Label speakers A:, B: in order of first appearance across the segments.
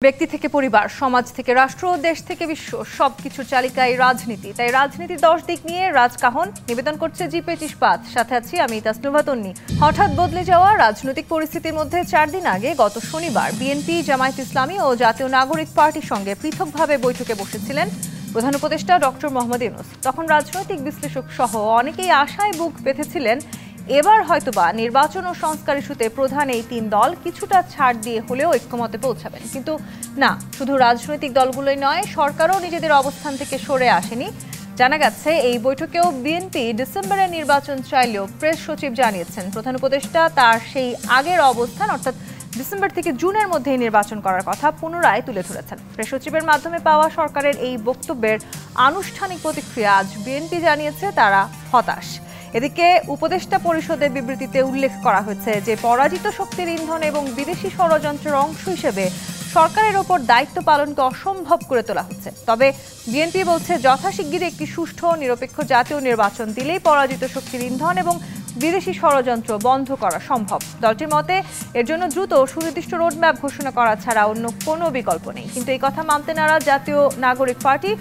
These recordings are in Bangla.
A: ব্যক্তি থেকে পরিবার, সমাজ থেকে রাষ্ট্র, দেশ থেকে বিশ্ব সবকিছুর চালিকায় রাজনীতি। তাই রাজনীতির 10 দিক নিয়ে রাজকাহন নিবেদন করছে জি25 ইস্পাত। সাথে আছি আমি তাসনুভা তন্নি। হঠাৎ বদলে যাওয়া রাজনৈতিক পরিস্থিতির মধ্যে 4 দিন আগে গত শনিবার বিএনপি, জামায়াত ইসলামী ও জাতীয় নাগরিক পার্টির সঙ্গে পৃথকভাবে বৈঠকে বসেছিলেন প্রধান উপদেষ্টা ডক্টর মোহাম্মদ ইউনূস। তখন রাজনৈতিক বিশ্লেষক সহ অনেকেই আশায় বুক বেঁধেছিলেন এবার হয়তোবা নির্বাচন ও সংস্কার ইস্যুতে প্রধান এই 3 দল কিছুটা ছাড় দিয়ে হলেও ঐক্যমতে পৌঁছাবেন। কিন্তু না, শুধু রাজনৈতিক দলগুলোই নয়, সরকারও নিজেদের অবস্থান থেকে সরে আসেনি। জানা গেছে এই বৈঠকেও বিএনপি ডিসেম্বরে নির্বাচন চাইলেও প্রেস সচিব জানিয়েছেন প্রধান উপদেষ্টা তার সেই আগের অবস্থান অর্থাৎ ডিসেম্বর থেকে জুনের মধ্যেই নির্বাচন করার কথা পুনরায় তুলে ধরেছেন। প্রেস সচিবের মাধ্যমে পাওয়া সরকারের এই বক্তব্যের আনুষ্ঠানিক প্রতিক্রিয়া আজ বিএনপি জানিয়েছে তারা হতাশ। এদিকে উপদেষ্টা পরিষদের বিবৃতিতে উল্লেখ করা হয়েছে যে পরাজিত শক্তির ইন্ধন এবং বিদেশি ষড়যন্ত্রের অংশ হিসেবে সরকারের ওপর দায়িত্ব পালনকে অসম্ভব করে তোলা হচ্ছে। তবে বিএনপি বলছে যথাশিগগিরই একটি সুষ্ঠু নিরপেক্ষ জাতীয় নির্বাচন দিলেই পরাজিত শক্তির ইন্ধন এবং বিদেশি ষড়যন্ত্র বন্ধ করা সম্ভব। দলটির মতে এর জন্য দ্রুত সুনির্দিষ্ট রোডম্যাপ ঘোষণা করা ছাড়া অন্য কোনো বিকল্প নেই। কিন্তু এই কথা মানতে নারাজ জাতীয় নাগরিক পার্টি।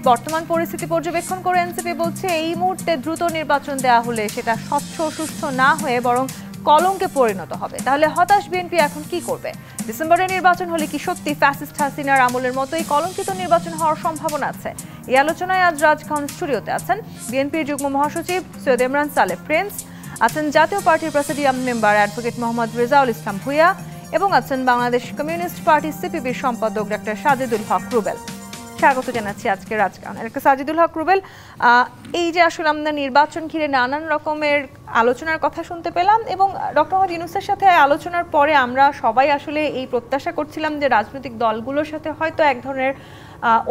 A: বর্তমান পরিস্থিতি পর্যবেক্ষণ করে এনসিপি বলছে এই মুহূর্তে দ্রুত নির্বাচন দেওয়া হলে সেটা স্বচ্ছ সুস্থ না হয়ে বরং কলঙ্কে পরিণত হবে। তাহলে হতাশ বিএনপি এখন কি করবে? ডিসেম্বরে নির্বাচন হলে কি সত্যি ফ্যাসিস্ট হাসিনার আমলের মতোই কলঙ্কিত নির্বাচন হওয়ার সম্ভাবনা আছে? এই আলোচনায় আজ রাজকাহন স্টুডিওতে আছেন বিএনপির যুগ্ম মহাসচিব সৈয়দ ইমরান সালেহ প্রিন্স, আছেন জাতীয় পার্টির presidium member advocate Mohammad Rezaul Islam Bhuiyan এবং আছেন বাংলাদেশ কমিউনিস্ট পার্টি সিপিবির সম্পাদক ডক্টর সাজিদুল হক রুবেল। স্বাগত জানাচ্ছি আজকে রাজকাহন। সাজিদুল হক রুবেল, এই যে আসলে আমরা নির্বাচন ঘিরে নানান রকমের আলোচনার কথা শুনতে পেলাম এবং ডক্টর মোহাম্মদ ইউনূসের সাথে আলোচনার পরে আমরা সবাই আসলে এই প্রত্যাশা করছিলাম যে রাজনৈতিক দলগুলোর সাথে হয়তো এক ধরনের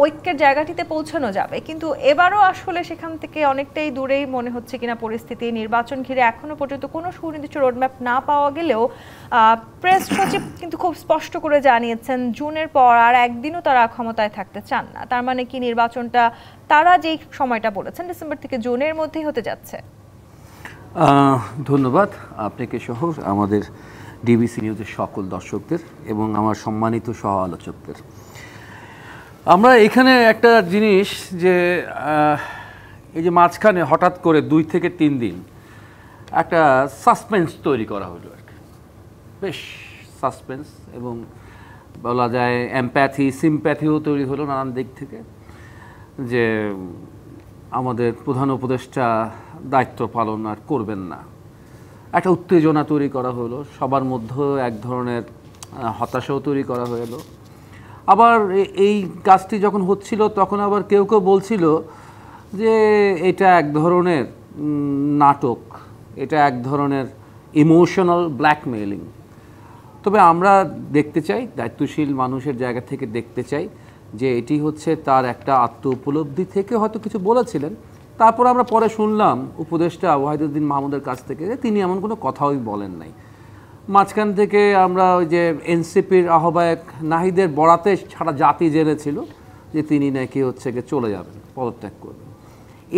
A: ঐক্যের জায়গাটিতে পৌঁছানো যাবে, কিন্তু এবারও আসলে সেখান থেকে অনেকটাই দূরেই মনে হচ্ছে কিনা পরিস্থিতি। নির্বাচন ঘিরে এখনো পর্যন্ত কোনো সুনির্দিষ্ট রোডম্যাপ না পাওয়া গেলেও প্রেস সচিব কিন্তু খুব স্পষ্ট করে জানিয়েছেন জুনের পর আর একদিনও তারা ক্ষমতায় থাকতে চান না। তার মানে কি নির্বাচনটা তারা যেই সময়টা বলেছেন ডিসেম্বর থেকে জুনের মধ্যেই হতে যাচ্ছে?
B: ধন্যবাদ আপনাকে সহ আমাদের ডিবিসি নিউজের সকল দর্শকদের এবং আমার সম্মানিত সহ আলোচকদের। আমরা এখানে একটা জিনিস যে এই যে মাঝখানে হঠাৎ করে 2 থেকে 3 দিন একটা সাসপেন্স তৈরি করা হলো আর কি, বেশ সাসপেন্স এবং বলা যায় এমপ্যাথি সিম্প্যাথিও তৈরি হলো নানান দিক থেকে, যে আমাদের প্রধান উপদেষ্টা দায়িত্ব পালন আর করবেন না। একটা উত্তেজনা তৈরি করা হলো, সবার মধ্যে এক ধরনের হতাশাও তৈরি করা হলো। আবার এই কাজটি যখন হচ্ছিল তখন আবার কেউ কেউ বলছিল যে এটা এক ধরনের নাটক, এটা এক ধরনের ইমোশনাল ব্ল্যাকমেইলিং। তবে আমরা দেখতে চাই, দায়িত্বশীল মানুষের জায়গা থেকে দেখতে চাই যে এটি হচ্ছে তার একটা আত্ম উপলব্ধি থেকে হয়তো কিছু বলেছিলেন। তারপর আমরা পরে শুনলাম উপদেষ্টা ওয়াহিদুদ্দিন মাহমুদের কাছ থেকে যে তিনি এমন কোনো কথাই বলেন নাই। মাঝখান থেকে আমরা ওই যে এনসিপির আহ্বায়ক নাহিদের বরাতে সারা জাতি জেনেছিল যে তিনি নাকি হচ্ছে গিয়ে চলে যাবেন, পদত্যাগ করবেন।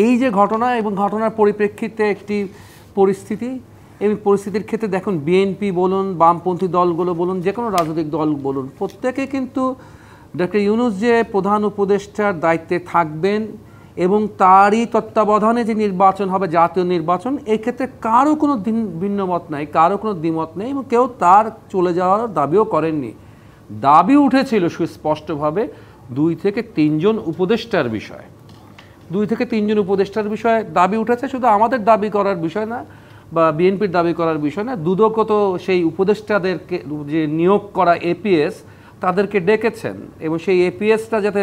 B: এই যে ঘটনা এবং ঘটনার পরিপ্রেক্ষিতে একটি পরিস্থিতি, এই পরিস্থিতির ক্ষেত্রে দেখুন বিএনপি বলুন, বামপন্থী দলগুলো বলুন, যে কোনো রাজনৈতিক দল বলুন, প্রত্যেকে কিন্তু ডক্টর ইউনূস যে প্রধান উপদেষ্টার দায়িত্বে থাকবেন এবং তারই তত্ত্বাবধানে যে নির্বাচন হবে জাতীয় নির্বাচন, এই ক্ষেত্রে কারও কোনো ভিন্ন মত নাই, কারও কোনো দ্বিমত নেই এবং কেউ তার চলে যাওয়ার দাবিও করেননি। দাবি উঠেছিল সুস্পষ্টভাবে 2 থেকে 3 জন উপদেষ্টার বিষয়, 2 থেকে 3 জন উপদেষ্টার বিষয়ে দাবি উঠেছে। শুধু আমাদের দাবি করার বিষয় না বা বিএনপির দাবি করার বিষয় না, দুদকও তো সেই উপদেষ্টাদেরকে যে নিয়োগ করা এপিএস তাদেরকে ডেকেছেন এবং সেই এপিএসটা যাতে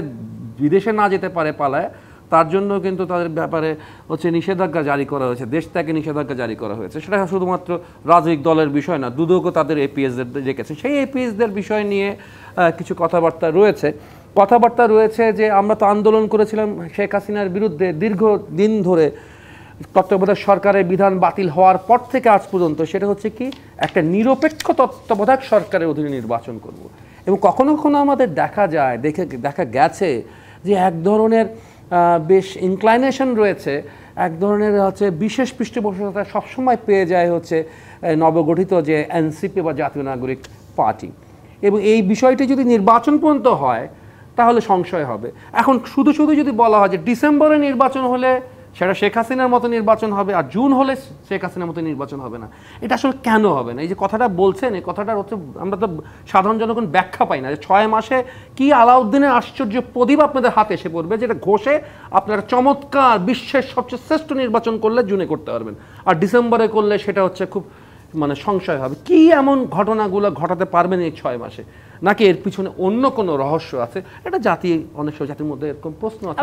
B: বিদেশে না যেতে পারে পালায়, তার জন্য কিন্তু তাদের ব্যাপারে হচ্ছে নিষেধাজ্ঞা জারি করা হয়েছে, দেশ থেকে নিষেধাজ্ঞা জারি করা হয়েছে। সেটা শুধুমাত্র রাজনৈতিক দলের বিষয় না, দুদকও তাদের এপিএসদের ডেকেছে। সেই এপিএসদের বিষয় নিয়ে কিছু কথাবার্তা রয়েছে যে আমরা তো আন্দোলন করেছিলাম শেখ হাসিনার বিরুদ্ধে দীর্ঘদিন ধরে, তত্ত্বাবধায়ক সরকারের বিধান বাতিল হওয়ার পর থেকে আজ পর্যন্ত। সেটা হচ্ছে কি একটা নিরপেক্ষ তত্ত্বাবধায়ক সরকারের অধীনে নির্বাচন করব। এবং কখনো কখনো আমাদের দেখা গেছে যে এক ধরনের বেশ ইনক্লাইনেশন রয়েছে, এক ধরনের হচ্ছে বিশেষ পৃষ্ঠপোষকতা সবসময় পেয়ে যায় হচ্ছে নবগঠিত যে এনসিপি বা জাতীয় নাগরিক পার্টি। এবং এই বিষয়টি যদি নির্বাচন পর্যন্ত হয় তাহলে সংশয় হবে। এখন শুধু শুধু যদি বলা হয় যে ডিসেম্বরে নির্বাচন হলে সেটা শেখ হাসিনার মতো নির্বাচন হবে, আর জুন হলে শেখ হাসিনার মতো নির্বাচন হবে না, এটা আসলে কেন হবে না? এই যে কথাটা বলছেন, এই কথাটা হচ্ছে আমরা তো সাধারণ জনগণ ব্যাখ্যা পাই না যে 6 মাসে কি আলাউদ্দিনের আশ্চর্য প্রদীপ আপনাদের হাতে এসে পড়বে, যেটা ঘষে আপনারা চমৎকার বিশ্বের সবচেয়ে শ্রেষ্ঠ নির্বাচন করলে জুনে করতে পারবেন, আর ডিসেম্বরে করলে সেটা হচ্ছে খুব সংশয় হবে। কি এমন ঘটনাগুলো ঘটাতে পারবেন এই 6 মাসে? নাকি এর পিছনে অন্য কোনো রহস্য আছে? এটা জাতি, অনেক জাতির মধ্যে এরকম প্রশ্ন আছে।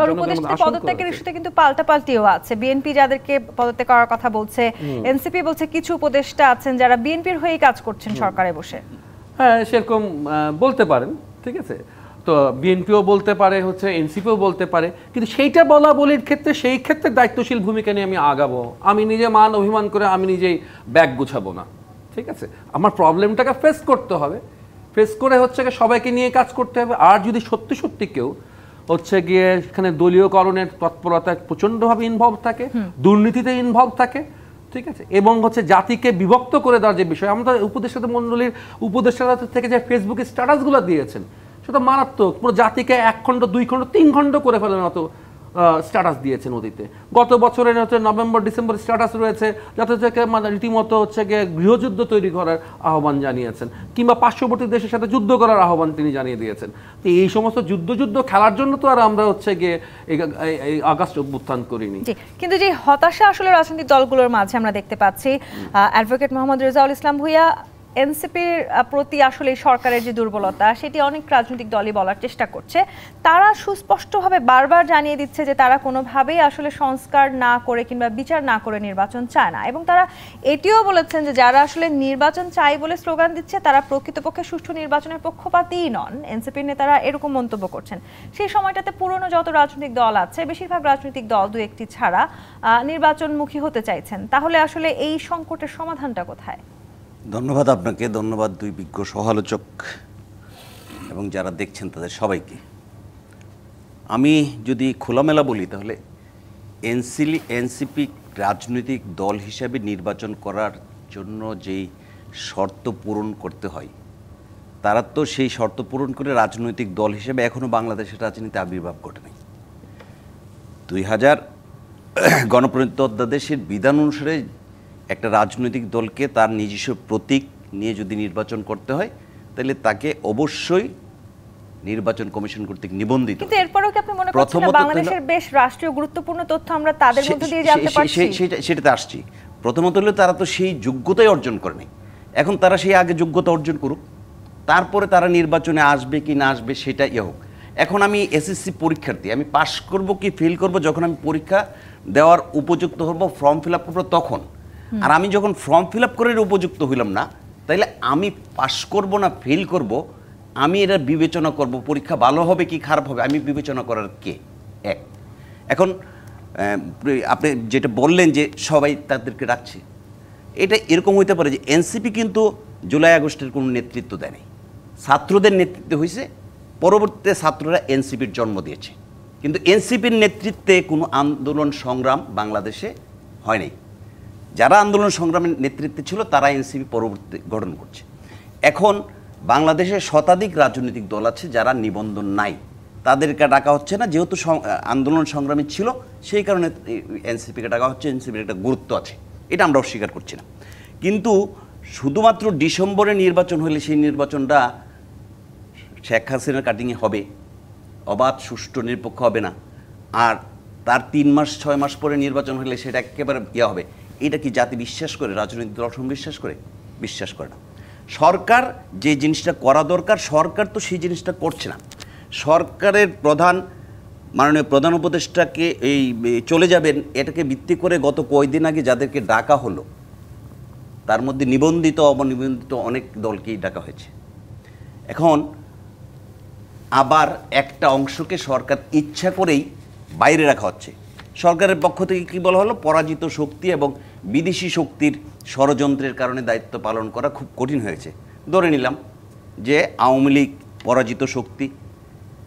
A: পদত্যাগের ইস্যুতে কিন্তু পাল্টাপাল্টিও আছে। বিএনপি যাদেরকে পদত্যাগ করার কথা বলছে, এনসিপি বলছে কিছু উপদেষ্টা আছেন যারা বিএনপির হয়েই কাজ করছেন সরকারে বসে।
B: হ্যাঁ, সেরকম বলতে পারেন, ঠিক আছে। তো বিএনপিও বলতে পারে, হচ্ছে এনসিপিও বলতে পারে, কিন্তু সেইটা বলা বলির ক্ষেত্রে সেই ক্ষেত্রে দায়িত্বশীল ভূমিকা নিয়ে আমি আগাবো। আমি নিজে মান অভিমান করে আমি নিজেই ব্যাগ গুছাবো না, ঠিক আছে। আমার প্রবলেমটাকে ফেস করতে হবে, ফেস করে হচ্ছে গিয়ে সবাইকে নিয়ে কাজ করতে হবে। আর যদি সত্যি সত্যি কেউ হচ্ছে গিয়ে সেখানে দলীয়করণের তৎপরতায় প্রচণ্ডভাবে ইনভলভ থাকে, দুর্নীতিতে ইনভলভ থাকে, ঠিক আছে, এবং হচ্ছে জাতিকে বিভক্ত করে দেওয়ার যে বিষয়, আমরা উপদেষ্টা মণ্ডলীর উপদেষ্টা থেকে যে ফেসবুকে স্ট্যাটাসগুলো দিয়েছেন সেটা মারাত্মক। পুরো জাতিকে 1 খণ্ড 2 খণ্ড 3 খণ্ড করে ফেলার মতো স্ট্যাটাস দিয়েছেন অতীতে। গত বছরের হচ্ছে নভেম্বর ডিসেম্বর স্ট্যাটাস রয়েছে, যাতে থেকে রীতিমতো হচ্ছে গিয়ে গৃহযুদ্ধ তৈরি করার আহ্বান জানিয়েছেন, কিংবা পার্শ্ববর্তী দেশের সাথে যুদ্ধ করার আহ্বান তিনি জানিয়ে দিয়েছেন। তো এই সমস্ত যুদ্ধ খেলার জন্য তো আর আমরা হচ্ছে গিয়ে এই আগস্ট অভ্যুত্থান করিনি।
A: কিন্তু যে হতাশা আসলে রাজনৈতিক দলগুলোর মাঝে আমরা দেখতে পাচ্ছি, অ্যাডভোকেট মোহাম্মদ রেজাউল ইসলাম ভূঁইয়া, এনসিপির প্রতি আসলে সরকারের যে দুর্বলতা সেটি অনেক রাজনৈতিক দলই বলার চেষ্টা করছে। তারা সুস্পষ্টভাবে বারবার জানিয়ে দিচ্ছে যে তারা কোনোভাবেই আসলে সংস্কার না করে কিংবা বিচার না করে নির্বাচন চায় না, এবং তারা এটিও বলেছেন যে যারা আসলে নির্বাচন চাই বলে স্লোগান দিচ্ছে তারা প্রকৃতপক্ষে সুষ্ঠু নির্বাচনের পক্ষপাতী নন। এনসিপির নেতারা এরকম মন্তব্য করছেন। সেই সময়টাতে পুরনো যত রাজনৈতিক দল আছে, বেশিরভাগ রাজনৈতিক দল 2-1টি ছাড়া নির্বাচনমুখী হতে চাইছেন। তাহলে আসলে এই সংকটের সমাধানটা কোথায়?
C: ধন্যবাদ আপনাকে, ধন্যবাদ দুই বিজ্ঞ সহালোচক এবং যারা দেখছেন তাদের সবাইকে। আমি যদি খোলামেলা বলি তাহলে এনসিপি রাজনৈতিক দল হিসাবে নির্বাচন করার জন্য যেই শর্ত পূরণ করতে হয়, তারা তো সেই শর্ত পূরণ করে রাজনৈতিক দল হিসেবে এখনও বাংলাদেশের রাজনীতিতে আবির্ভাব ঘটেনি। 2000 গণপ্রজাতন্ত্র অধ্যাদেশের বিধান অনুসারে একটা রাজনৈতিক দলকে তার নিজস্ব প্রতীক নিয়ে যদি নির্বাচন করতে হয় তাহলে তাকে অবশ্যই নির্বাচন কমিশন কর্তৃক নিবন্ধিত।
A: কিন্তু এরপরও কি আপনি মনে করছেন বাংলাদেশের বেশ রাষ্ট্রীয় গুরুত্বপূর্ণ তথ্য আমরা তাদের মধ্যে দিয়ে জানতে পারছি?
C: সেটাতে আসছি। প্রথমত হলো তারা তো সেই যোগ্যতাই অর্জন করেনি। এখন তারা সেই আগে যোগ্যতা অর্জন করুক, তারপরে তারা নির্বাচনে আসবে কি না আসবে সেটা হোক। এখন আমি এসএসসি পরীক্ষার্থী, আমি পাশ করব কি ফেল করব, যখন আমি পরীক্ষা দেওয়ার উপযুক্ত হব, ফর্ম ফিল আপ করবো তখন। আর আমি যখন ফর্ম ফিল আপ করে উপযুক্ত হইলাম না, তাইলে আমি পাশ করব না ফেল করব, আমি এটা বিবেচনা করব পরীক্ষা ভালো হবে কি খারাপ হবে, আমি বিবেচনা করার কে? এখন আপনি যেটা বললেন যে সবাই তাদেরকে রাখছে, এটা এরকম হইতে পারে যে এনসিপি কিন্তু জুলাই আগস্টের কোনো নেতৃত্ব দেয় নাই, ছাত্রদের নেতৃত্বে হয়েছে, পরবর্তীতে ছাত্ররা এনসিপির জন্ম দিয়েছে। কিন্তু এনসিপির নেতৃত্বে কোনো আন্দোলন সংগ্রাম বাংলাদেশে হয় নাই। যারা আন্দোলন সংগ্রামের নেতৃত্বে ছিল তারা এনসিপি পরবর্তী গঠন করছে। এখন বাংলাদেশে শতাধিক রাজনৈতিক দল আছে যারা নিবন্ধন নাই, তাদেরকে ডাকা হচ্ছে না, যেহেতু আন্দোলন সংগ্রামী ছিল সেই কারণে এনসিপিকে ডাকা হচ্ছে। এনসিপির একটা গুরুত্ব আছে, এটা আমরা অস্বীকার করছি না। কিন্তু শুধুমাত্র ডিসেম্বরে নির্বাচন হলে সেই নির্বাচনটা শেখ হাসিনার কাটিংয়ে হবে, অবাধ সুষ্ঠু নিরপেক্ষ হবে না, আর তার 3 মাস 6 মাস পরে নির্বাচন হলে সেটা একেবারে হবে, এটা কি জাতি বিশ্বাস করে? রাজনৈতিক দল বিশ্বাস করে? বিশ্বাস করে না। সরকার যে জিনিসটা করা দরকার, সরকার তো সেই জিনিসটা করছে না। সরকারের মাননীয় প্রধান উপদেষ্টাকে চলে যাবেন এটাকে ভিত্তি করে গত কয়েকদিন আগে যাদেরকে ডাকা হলো তার মধ্যে নিবন্ধিত অবনিবন্ধিত অনেক দলকেই ডাকা হয়েছে। এখন আবার একটা অংশকে সরকার ইচ্ছা করেই বাইরে রাখা হচ্ছে। সরকারের পক্ষ থেকে কি বলা হলো, পরাজিত শক্তি এবং বিদেশি শক্তির ষড়যন্ত্রের কারণে দায়িত্ব পালন করা খুব কঠিন হয়েছে। ধরে নিলাম যে আওয়ামী লীগ পরাজিত শক্তি,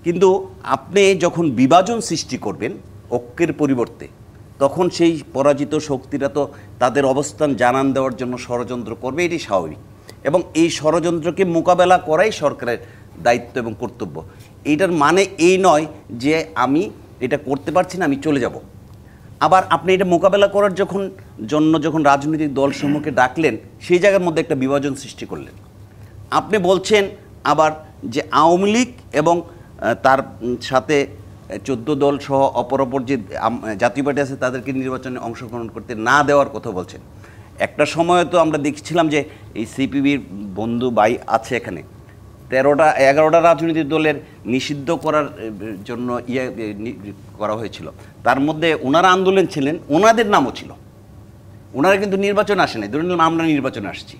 C: কিন্তু আপনি যখন বিভাজন সৃষ্টি করবেন ঐক্যের পরিবর্তে, তখন সেই পরাজিত শক্তিরা তো তাদের অবস্থান জানান দেওয়ার জন্য ষড়যন্ত্র করবে, এটি স্বাভাবিক। এবং এই ষড়যন্ত্রকে মোকাবেলা করাই সরকারের দায়িত্ব এবং কর্তব্য। এইটার মানে এই নয় যে আমি এটা করতে পারছি না, আমি চলে যাব। আবার আপনি এটা মোকাবেলা করার যখন রাজনৈতিক দলসমূহকে ডাকলেন, সেই জায়গার মধ্যে একটা বিভাজন সৃষ্টি করলেন। আপনি বলছেন আবার যে আওয়ামী লীগ এবং তার সাথে 14 দল সহ অপর যে জাতীয় পার্টি আছে তাদেরকে নির্বাচনে অংশগ্রহণ করতে না দেওয়ার কথা বলছেন। একটা সময় তো আমরা দেখছিলাম যে এই সিপিবির বন্ধু ভাই আছে এখানে, 11টা রাজনৈতিক দলের নিষিদ্ধ করার জন্য করা হয়েছিল। তার মধ্যে ওনারা আন্দোলন ছিলেন, ওনাদের নামও ছিল। ওনারা কিন্তু নির্বাচন আসে নাই, ধরে নিলাম আমরা নির্বাচনে আসছি,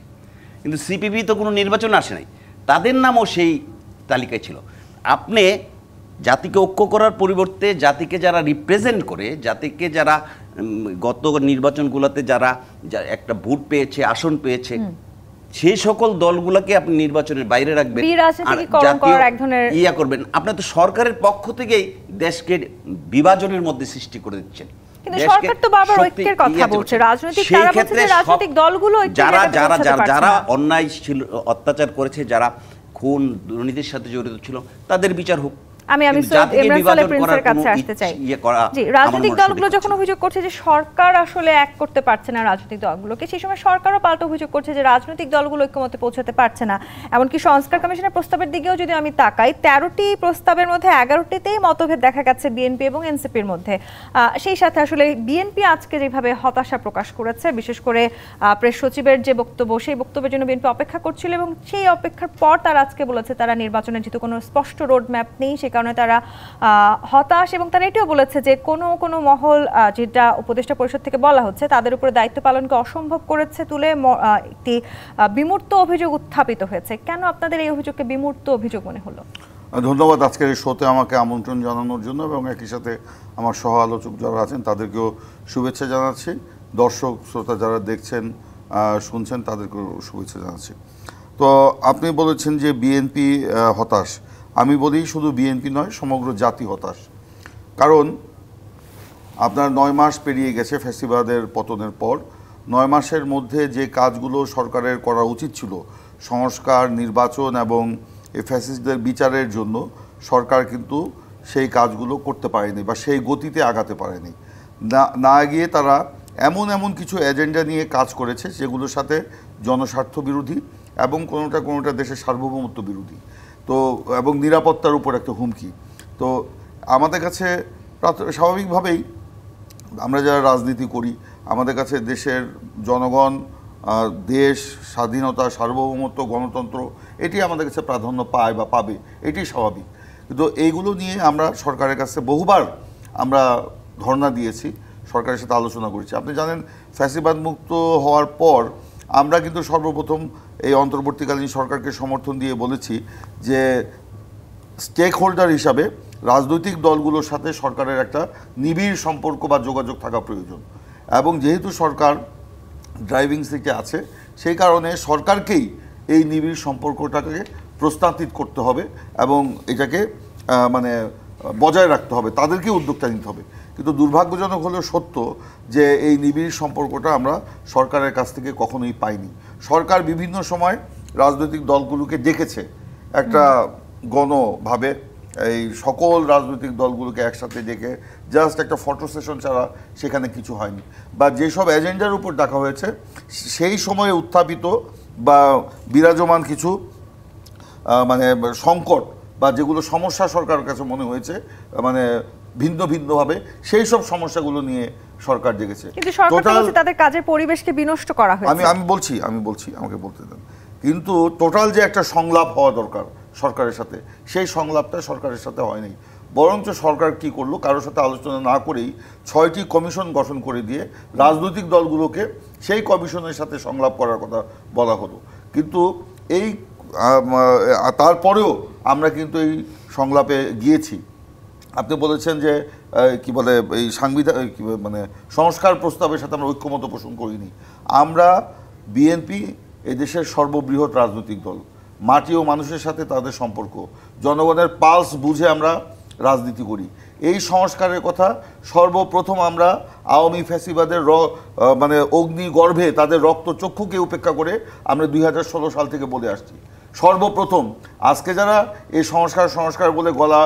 C: কিন্তু সিপিবি তো কোনো নির্বাচন আসে নাই, তাদের নামও সেই তালিকায় ছিল। আপনি জাতিকে ঐক্য করার পরিবর্তে জাতিকে যারা রিপ্রেজেন্ট করে, জাতিকে যারা গত নির্বাচনগুলোতে যারা একটা ভোট পেয়েছে, আসন পেয়েছে, সেই সকল দলগুলোকে আপনি নির্বাচনের বাইরে রাখবেন, ইয়া করবেন। আপনার তো সরকারের পক্ষ থেকেই দেশকে বিভাজনের মধ্যে সৃষ্টি করে দিচ্ছেন।
A: কিন্তু সরকার তো বারবার ঐক্যের কথা বলছে, রাজনৈতিক তারা বলছে যে রাজনৈতিক দলগুলো
C: যারা অন্যায় ছিল, অত্যাচার করেছে, যারা খুন দুর্নীতির সাথে জড়িত ছিল, তাদের বিচার হোক।
A: আমি সৈয়দ ইমরান সালেহ প্রিন্সের কাছে আসতে চাই। জি, রাজনৈতিক দলগুলো যখন অভিযোগ করছে যে সরকার আসলে এক করতে পারছে না রাজনৈতিক দলগুলোকে, সেই সময় সরকারও পাল্টা অভিযোগ করছে যে রাজনৈতিক দলগুলো ঐক্যমতে পৌঁছাতে পারছে না। এমনকি সংস্কার কমিশনের প্রস্তাবের দিকেও যদি আমি তাকাই, 13টি প্রস্তাবের মধ্যে 11টিতেই মতভেদ দেখা গেছে বিএনপি এবং এনসিপির মধ্যে। সেই সাথে আসলে বিএনপি আজকে যেভাবে হতাশা প্রকাশ করেছে, বিশেষ করে প্রেস সচিবের যে বক্তব্য, সেই বক্তব্যের জন্য বিএনপি অপেক্ষা করছিল এবং সেই অপেক্ষার পর তারা আজকে বলেছে তারা নির্বাচনের যেহেতু কোনো স্পষ্ট রোড ম্যাপ নেই, সে কারণে তারা হতাশ। এবং তারা এটাও বলেছে যে কোনো মহল, যেটা উপদেষ্টা পরিষদ থেকে বলা হচ্ছে, তাদের উপরে দায়িত্ব পালনকে অসম্ভব করেছে তুলে একটি বিমূর্ত অভিযোগ উত্থাপিত হয়েছে। কেন আপনাদের এই অভিযোগকে বিমূর্ত অভিযোগ মনে হলো?
D: ধন্যবাদ আজকের এই শোতে আমাকে আমন্ত্রণ জানানোর জন্য, এবং একই সাথে আমার সহ আলোচক যারা আছেন তাদেরকেও শুভেচ্ছা জানাচ্ছি। দর্শক শ্রোতা যারা দেখছেন শুনছেন তাদেরকেও শুভেচ্ছা জানাচ্ছি। তো আপনি বলেছেন যে বিএনপি হতাশ। আমি বলি শুধু বিএনপি নয়, সমগ্র জাতি হতাশ। কারণ আপনার 9 মাস পেরিয়ে গেছে ফ্যাসিবাদের পতনের পর। 9 মাসের মধ্যে যে কাজগুলো সরকারের করা উচিত ছিল, সংস্কার, নির্বাচন এবং এই ফ্যাসিস্টদের বিচারের জন্য, সরকার কিন্তু সেই কাজগুলো করতে পারেনি বা সেই গতিতে আগাতে পারেনি। না গিয়ে তারা এমন কিছু এজেন্ডা নিয়ে কাজ করেছে যেগুলোর সাথে জনস্বার্থ বিরোধী এবং কোনোটা দেশের সার্বভৌমত্ব বিরোধী, তো এবং নিরাপত্তার উপর একটা হুমকি। তো আমাদের কাছে স্বাভাবিকভাবেই আমরা যারা রাজনীতি করি, আমাদের কাছে দেশের জনগণ, দেশ, স্বাধীনতা, সার্বভৌমত্ব, গণতন্ত্র, এটি আমাদের কাছে প্রাধান্য পায় বা পাবে, এটি স্বাভাবিক। কিন্তু এইগুলো নিয়ে আমরা সরকারের কাছে বহুবার আমরা ধর্ণা দিয়েছি, সরকারের সাথে আলোচনা করেছি। আপনি জানেন, ফ্যাসিবাদ মুক্ত হওয়ার পর আমরা কিন্তু সর্বপ্রথম এই অন্তর্বর্তীকালীন সরকারকে সমর্থন দিয়ে বলেছি যে স্টেক হোল্ডার হিসাবে রাজনৈতিক দলগুলোর সাথে সরকারের একটা নিবিড় সম্পর্ক বা যোগাযোগ থাকা প্রয়োজন। এবং যেহেতু সরকার ড্রাইভিং সিটে আছে, সেই কারণে সরকারকেই এই নিবিড় সম্পর্কটাকে প্রস্তাবিত করতে হবে এবং এটাকে বজায় রাখতে হবে, তাদেরকে উদ্যোগটা নিতে হবে। কিন্তু দুর্ভাগ্যজনক হলেও সত্য যে এই নিবিড় সম্পর্কটা আমরা সরকারের কাছ থেকে কখনোই পাইনি। সরকার বিভিন্ন সময় রাজনৈতিক দলগুলোকে ডেকেছে একটা গণভাবে, এই সকল রাজনৈতিক দলগুলোকে একসাথে ডেকে জাস্ট একটা ফটো সেশন ছাড়া সেখানে কিছু হয়নি। বা যেসব এজেন্ডার উপর ডাকা হয়েছে সেই সময়ে উত্থাপিত বা বিরাজমান কিছু সংকট বা যেগুলো সমস্যা সরকারের কাছে মনে হয়েছে ভিন্নভাবে, সেই সব সমস্যাগুলো নিয়ে সরকার জেগেছে।
A: কিন্তু সরকার বলছে তাদের কাজের পরিবেশকে বিনষ্ট করা হয়েছে।
D: আমি বলছি আমাকে বলতে দেন। কিন্তু টোটাল যে একটা সংলাপ হওয়া দরকার সরকারের সাথে, সেই সংলাপটা সরকারের সাথে হয়নি। বরঞ্চ সরকার কি করলো, কারোর সাথে আলোচনা না করেই 6টি কমিশন গঠন করে দিয়ে রাজনৈতিক দলগুলোকে সেই কমিশনের সাথে সংলাপ করার কথা বলা হলো। কিন্তু এই তারপরেও আমরা কিন্তু এই সংলাপে গিয়েছি। আপনি বলেছেন যে এই সংস্কার প্রস্তাবের সাথে আমরা ঐক্যমত পোষণ করিনি। আমরা বিএনপি এদেশের সর্ববৃহৎ রাজনৈতিক দল, মাটি ও মানুষের সাথে তাদের সম্পর্ক, জনগণের পালস বুঝে আমরা রাজনীতি করি। এই সংস্কারের কথা সর্বপ্রথম আমরা আওয়ামী ফ্যাসিবাদের মানে অগ্নিগর্ভে তাদের রক্ত চক্ষুকে উপেক্ষা করে আমরা 2016 সাল থেকে বলে আসছি। সর্বপ্রথম আজকে যারা এই সংস্কার বলে গলা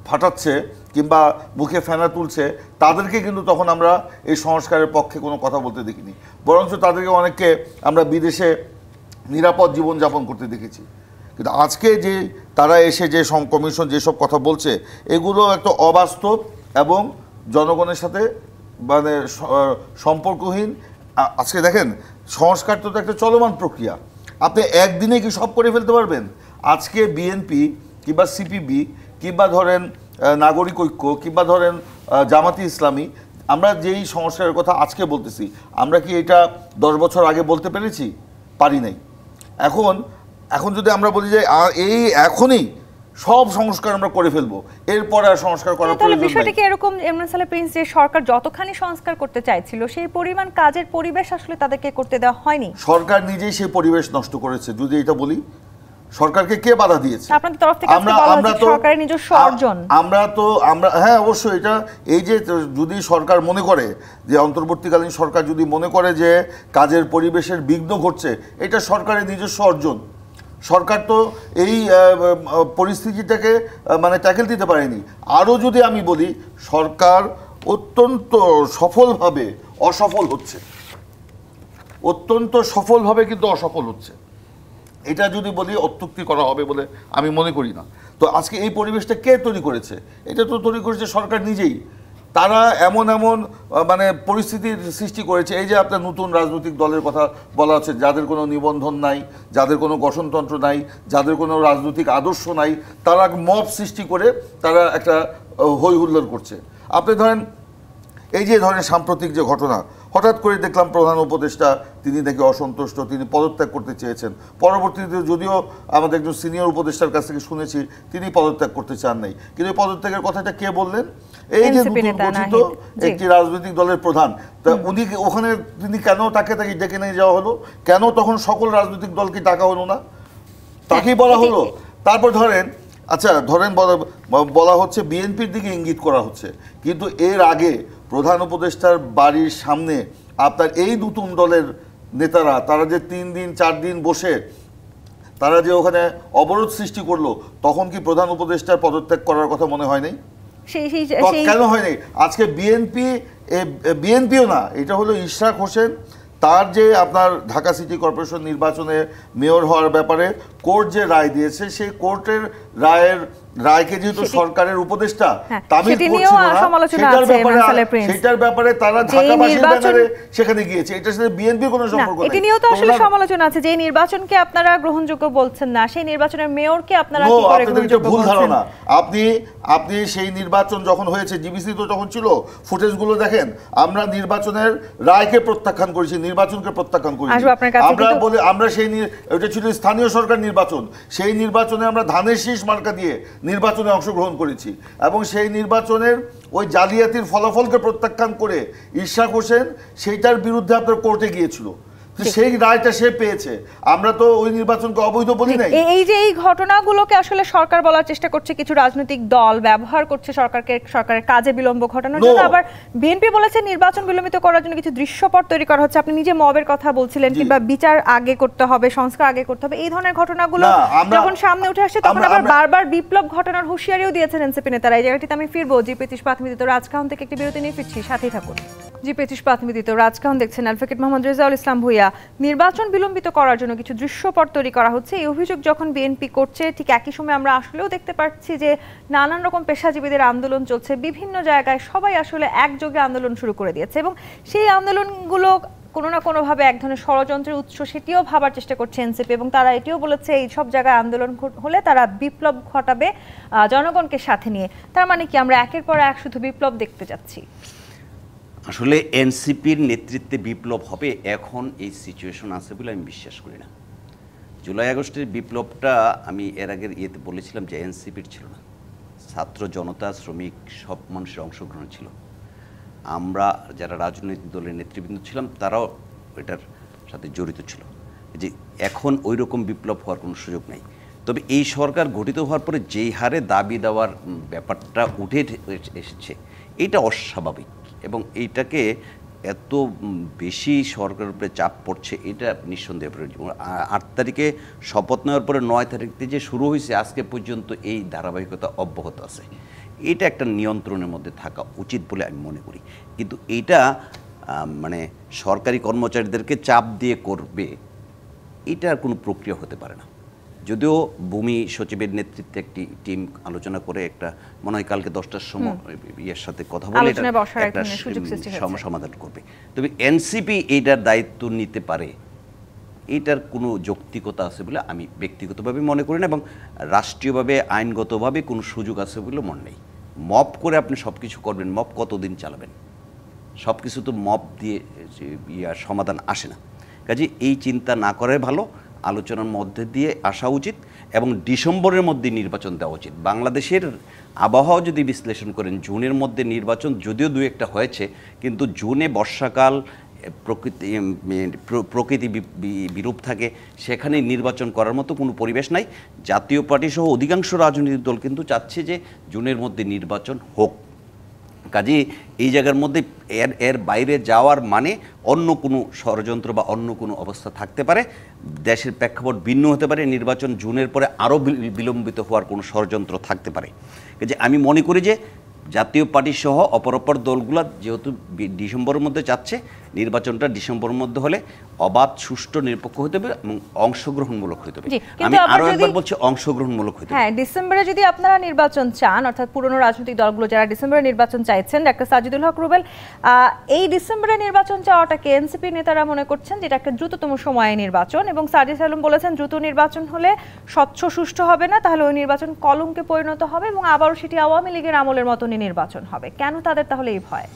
D: ফাটাচ্ছে কিংবা মুখে ফেনা তুলছে তাদেরকে কিন্তু তখন আমরা এই সংস্কারের পক্ষে কোনো কথা বলতে দেখিনি, বরঞ্চ তাদেরকে অনেককে আমরা বিদেশে নিরাপদ জীবনযাপন করতে দেখেছি। কিন্তু আজকে যে তারা এসে যে কমিশন যেসব কথা বলছে এগুলো একটা অবাস্তব এবং জনগণের সাথে মানে সম্পর্কহীন। আজকে দেখেন সংস্কার তো একটা চলমান প্রক্রিয়া, আপনি একদিনে কি সব করে ফেলতে পারবেন? আজকে বিএনপি কিংবা সিপিবি কিংবা ধরেন নাগরিক ঐক্য কিংবা ধরেন জামাতি ইসলামী, আমরা যেই সংস্কারের কথা আজকে বলতেছি আমরা কি এটা 10 বছর আগে বলতে পেরেছি? পারি নাই। এখন যদি আমরা বলি যে এই এখনই সব সংস্কার আমরা করে ফেলবো, এরপরে আর সংস্কার করার প্রয়োজন নেই।
A: বিষয়টা কি এরকম ইমরান সালেহ প্রিন্স, যে সরকার যতখানি সংস্কার করতে চাইছিল সেই পরিমাণ কাজের পরিবেশ আসলে তাদেরকে করতে দেওয়া হয়নি?
D: সরকার নিজেই সেই পরিবেশ নষ্ট করেছে। যদি এটা বলি, সরকারকে কে বাধা দিয়েছে?
A: আপনাদের তরফ থেকে সরকারের নিজস্ব অর্জন।
D: আমরা হ্যাঁ অবশ্যই এটা, এই যে যদি সরকার মনে করে যে অন্তর্বর্তীকালীন সরকার যদি মনে করে যে কাজের পরিবেশের বিঘ্ন ঘটছে, এটা সরকারের নিজস্ব অর্জন। সরকার তো এই পরিস্থিতিটাকে মানে ট্যাকেল দিতে পারেনি। আরও যদি আমি বলি, সরকার অত্যন্ত সফলভাবে অসফল হচ্ছে, অত্যন্ত সফলভাবে কিন্তু অসফল হচ্ছে। এটা যদি বলি অত্যুক্তি করা হবে বলে আমি মনে করি না। তো আজকে এই পরিবেশটা কে তৈরি করেছে? এটা তো তৈরি করেছে সরকার নিজেই। তারা এমন মানে পরিস্থিতির সৃষ্টি করেছে। এই যে আপনার নতুন রাজনৈতিক দলের কথা বলা হচ্ছে, যাদের কোনো নিবন্ধন নাই, যাদের কোনো গঠনতন্ত্র নাই, যাদের কোনো রাজনৈতিক আদর্শ নাই, তারা মব সৃষ্টি করে তারা একটা হই হুল্লোড় করছে। আপনি ধরেন এই যে ধরেন সাম্প্রতিক যে ঘটনা, হঠাৎ করে দেখলাম প্রধান উপদেষ্টা তিনি নাকি অসন্তুষ্ট, তিনি পদত্যাগ করতে চেয়েছেন। পরবর্তীতে যদিও আমাদের একজন সিনিয়র উপদেষ্টার কাছ থেকে শুনেছি তিনি পদত্যাগ করতে চান নাই, কিন্তু পদত্যাগের কথাটা কে বললেন? এই যে নতুন গঠিত একটি রাজনৈতিক দলের প্রধান, তা উনি ওখানে তিনি কেন তাকে ডেকে নিয়ে যাওয়া হলো? কেন তখন সকল রাজনৈতিক দলকে ডাকা হলো না? তাকেই বলা হলো। তারপর ধরেন বলা হচ্ছে বিএনপির দিকে ইঙ্গিত করা হচ্ছে, কিন্তু এর আগে প্রধান উপদেষ্টার বাড়ির সামনে আপনার এই নতুন দলের নেতারা তারা যে 3 দিন 4 দিন বসে তারা যে ওখানে অবরোধ সৃষ্টি করলো, তখন কি প্রধান উপদেষ্টার পদত্যাগ করার কথা মনে হয় নাই? কেন হয়নি? আজকে বিএনপিও না, এটা হলো ইশরাক হোসেন, তার যে আপনার ঢাকা সিটি কর্পোরেশন নির্বাচনে মেয়র হওয়ার ব্যাপারে কোর্ট যে রায় দিয়েছে, সেই কোর্টের রায়কে যেহেতু সরকারের উপদেষ্টা তামিল সেটার ব্যাপারে তারা ঢাকাবাসীর ব্যানারে সেখানে গিয়েছে। এটার সাথে বিএনপির কোনো সম্পর্ক নেই।
A: এটা নিয়েও তো আসলে সমালোচনা আছে যে নির্বাচনকে আপনারা গ্রহণযোগ্য বলছেন না, সেই নির্বাচনের মেয়রকে আপনারা কি করে গ্রহণযোগ্য বলছেন? ভুল ধারণা।
D: আপনি সেই নির্বাচন যখন হয়েছে, জিবিসি তো তখন ছিল, ফুটেজগুলো দেখেন। আমরা নির্বাচনের রায়কে প্রত্যাখ্যান করেছি, নির্বাচনকে প্রত্যাখ্যান করেছি। আমরা সেই এটা ছিল স্থানীয় সরকার নির্বাচন, সেই নির্বাচনে আমরা ধানের শীষ মার্কা দিয়ে নির্বাচনে অংশগ্রহণ করেছি এবং সেই নির্বাচনের ওই জালিয়াতির ফলাফলকে প্রত্যাখ্যান করে ইশরাক হোসেন সেইটার বিরুদ্ধে আপনার কোর্টে গিয়েছিল, সেই রায়টা সে পেয়েছে। আমরা তো ওই নির্বাচনকে অবৈধ বলি নাই।
A: এই যে এই ঘটনাগুলোকে আসলে সরকার বলার চেষ্টা করছে, কিছু রাজনৈতিক দল ব্যবহার করছে সরকারের কাজে বিলম্ব ঘটানোর জন্য। আবার বিএনপি বলেছে নির্বাচন বিলম্বিত করার জন্য কিছু দৃশ্যপট তৈরি করা হচ্ছে। আপনি নিজে মবের কথা বলছিলেন, কিংবা বিচার আগে করতে হবে, সংস্কার আগে করতে হবে, এই ধরনের ঘটনাগুলো যখন সামনে উঠে আসে তখন আবার বারবার বিপ্লব ঘটনার হুঁশিয়ারিও দিয়েছেন এনসিপি নেতারা। এই জায়গাটিতে আমি ফিরবো। জি25 প্রাথমিক রাজকাহন থেকে একটি বিরতি নিয়ে ফিরছি, সাথেই থাকুন। জি25 প্রাথমিক রাজকাহন দেখছেন। অ্যাডভোকেট মোহাম্মদ রেজাউল ইসলাম ভূঁইয়া, নির্বাচন বিলম্বিত করার জন্য কিছু দৃশ্যপট তৈরি করা হচ্ছে, এই অভিযোগ যখন বিএনপি করছে, ঠিক একই সময় আমরা আসলেও দেখতে পাচ্ছি যে নানান রকম পেশাজীবীদের আন্দোলন চলছে বিভিন্ন জায়গায়। সবাই আসলে একযোগে আন্দোলন শুরু করে দিয়েছে এবং সেই আন্দোলনগুলো কোনো না কোনোভাবে এক ধরনের ষড়যন্ত্রের উৎস, সেটিও ভাবার চেষ্টা করছে এনসিপি। এবং তারা এটিও বলেছে এই সব জায়গায় আন্দোলন হলে তারা বিপ্লব ঘটাবে জনগণকে সাথে নিয়ে। তার মানে কি আমরা একের পর এক শুধু বিপ্লব দেখতে যাচ্ছি?
C: আসলে এনসিপির নেতৃত্বে বিপ্লব হবে এখন এই সিচুয়েশন আছে বলে আমি বিশ্বাস করি না। জুলাই আগস্টের বিপ্লবটা আমি এর আগের ইয়েতে বলেছিলাম যে এনসিপির ছিল না, ছাত্র জনতা শ্রমিক সব মানুষের অংশগ্রহণ ছিল। আমরা যারা রাজনৈতিক দলের নেতৃবৃন্দ ছিলাম তারাও এটার সাথে জড়িত ছিল। যে এখন ওই রকম বিপ্লব হওয়ার কোনো সুযোগ নেই। তবে এই সরকার গঠিত হওয়ার পরে যেই হারে দাবি দেওয়ার ব্যাপারটা উঠে এসেছে এটা অস্বাভাবিক, এবং এইটাকে এত বেশি সরকারের উপরে চাপ পড়ছে এটা নিঃসন্দেহে প্রয়োজন। 8 তারিখে শপথ নেওয়ার পরে 9 তারিখ থেকে যে শুরু হয়েছে আজকে পর্যন্ত এই ধারাবাহিকতা অব্যাহত আছে। এটা একটা নিয়ন্ত্রণের মধ্যে থাকা উচিত বলে আমি মনে করি, কিন্তু এইটা মানে সরকারি কর্মচারীদেরকে চাপ দিয়ে করবে এটার কোনো প্রক্রিয়া হতে পারে না। যদিও ভূমি সচিবের নেতৃত্বে একটি টিম আলোচনা করে একটা মনে হয় কালকে 10টার সময় ইয়ের সাথে কথা বলে একটা সমাধান করবে, তবে এনসিপি এইটার দায়িত্ব নিতে পারে এটার কোনো যৌক্তিকতা আছে বলে আমি ব্যক্তিগতভাবে মনে করি না, এবং রাষ্ট্রীয়ভাবে আইনগতভাবে কোনো সুযোগ আছে বলে মনে নেই। মপ করে আপনি সব কিছু করবেন, মপ কতদিন চালাবেন? সব কিছু তো মপ দিয়ে সমাধান আসে না। কাজে এই চিন্তা না করাই ভালো, আলোচনার মধ্যে দিয়ে আসা উচিত এবং ডিসেম্বরের মধ্যে নির্বাচন দেওয়া উচিত। বাংলাদেশের আবহাওয়া যদি বিশ্লেষণ করেন, জুনের মধ্যে নির্বাচন যদিও 2-1টা হয়েছে, কিন্তু জুনে বর্ষাকাল, প্রকৃতি বিরূপ থাকে, সেখানে নির্বাচন করার মতো কোনো পরিবেশ নাই। জাতীয় পার্টি সহ অধিকাংশ রাজনৈতিক দল কিন্তু চাচ্ছে যে জুনের মধ্যে নির্বাচন হোক। কাজে এই জায়গার মধ্যে এর বাইরে যাওয়ার মানে অন্য কোনো ষড়যন্ত্র বা অন্য কোনো অবস্থা থাকতে পারে, দেশের প্রেক্ষাপট ভিন্ন হতে পারে, নির্বাচন জুনের পরে আরও বিলম্বিত হওয়ার কোনো ষড়যন্ত্র থাকতে পারে। কাজে আমি মনে করি যে জাতীয় পার্টি সহ অপর দলগুলো যেহেতু ডিসেম্বরের মধ্যে চাচ্ছে, নির্বাচনটা ডিসেম্বরের মধ্যে হলে অবাধ, সুষ্ঠু, নিরপেক্ষ হতে হবে এবং অংশগ্রহণমূলক হতে হবে। আমি আরো একবার বলছি, অংশগ্রহণমূলক হতে হবে।
A: হ্যাঁ, ডিসেম্বরে যদি আপনারা নির্বাচন চান, অর্থাৎ পুরনো রাজনৈতিক দলগুলো যারা ডিসেম্বরে নির্বাচন চাইছেন, ডাক্তার সাজিদুল হক রুবেল, এই ডিসেম্বরে নির্বাচন চাওয়াটাকে এনসিপি নেতারা মনে করছেন যে এটা একটা দ্রুততম সময়ে নির্বাচন, এবং সাজিদ আলম বলেছেন দ্রুত নির্বাচন হলে স্বচ্ছ সুষ্ঠু হবে না, তাহলে ওই নির্বাচন কলঙ্কে পরিণত হবে এবং আবারও সেটি আওয়ামী লীগের আমলের মতনই নির্বাচন হবে। কেন তাদের তাহলে এই ভয়?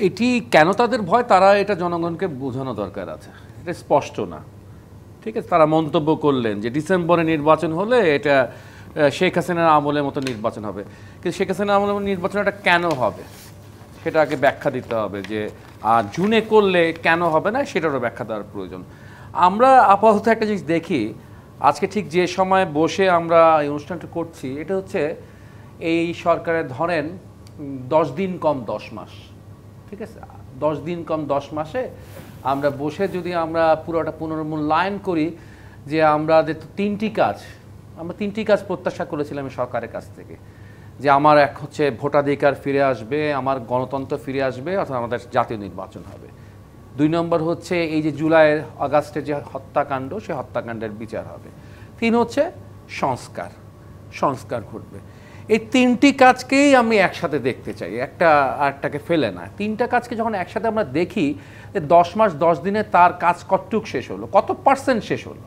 B: এটি কেন তাদের ভয়, তারা এটা জনগণকে বোঝানো দরকার আছে, এটা স্পষ্ট না। ঠিক আছে, তারা মন্তব্য করলেন যে ডিসেম্বরে নির্বাচন হলে এটা শেখ হাসিনার আমলের মতো নির্বাচন হবে, কিন্তু শেখ হাসিনার আমলের মতো নির্বাচনটা কেন হবে সেটা আগে ব্যাখ্যা দিতে হবে, যে জুনে করলে কেন হবে না সেটারও ব্যাখ্যা দেওয়ার প্রয়োজন। আমরা আপাতত একটা জিনিস দেখি, আজকে ঠিক যে সময় বসে আমরা এই অনুষ্ঠানটা করছি, এটা হচ্ছে এই সরকারের ধরেন 10 দিন কম 10 মাস, ঠিক আছে, 10 দিন কম 10 মাসে আমরা বসে যদি আমরা পুরোটা পুনর্মূল্যায়ন করি যে আমাদের 3টি কাজ প্রত্যাশা করেছিলাম সরকারের কাছ থেকে, যে আমার এক হচ্ছে ভোটাধিকার ফিরে আসবে, আমার গণতন্ত্র ফিরে আসবে, অর্থাৎ আমাদের জাতীয় নির্বাচন হবে। 2 নম্বর হচ্ছে এই যে জুলাইয়ের আগস্টের যে হত্যাকাণ্ড, সেই হত্যাকাণ্ডের বিচার হবে। 3 হচ্ছে সংস্কার ঘটবে। এই 3টি কাজকেই আমি একসাথে দেখতে চাই, একটা আরেকটাকে ফেলে না। 3টা কাজকে যখন একসাথে আমরা দেখি, 10 মাস 10 দিনে তার কাজ কতটুক শেষ হলো, কত পার্সেন্ট শেষ হলো,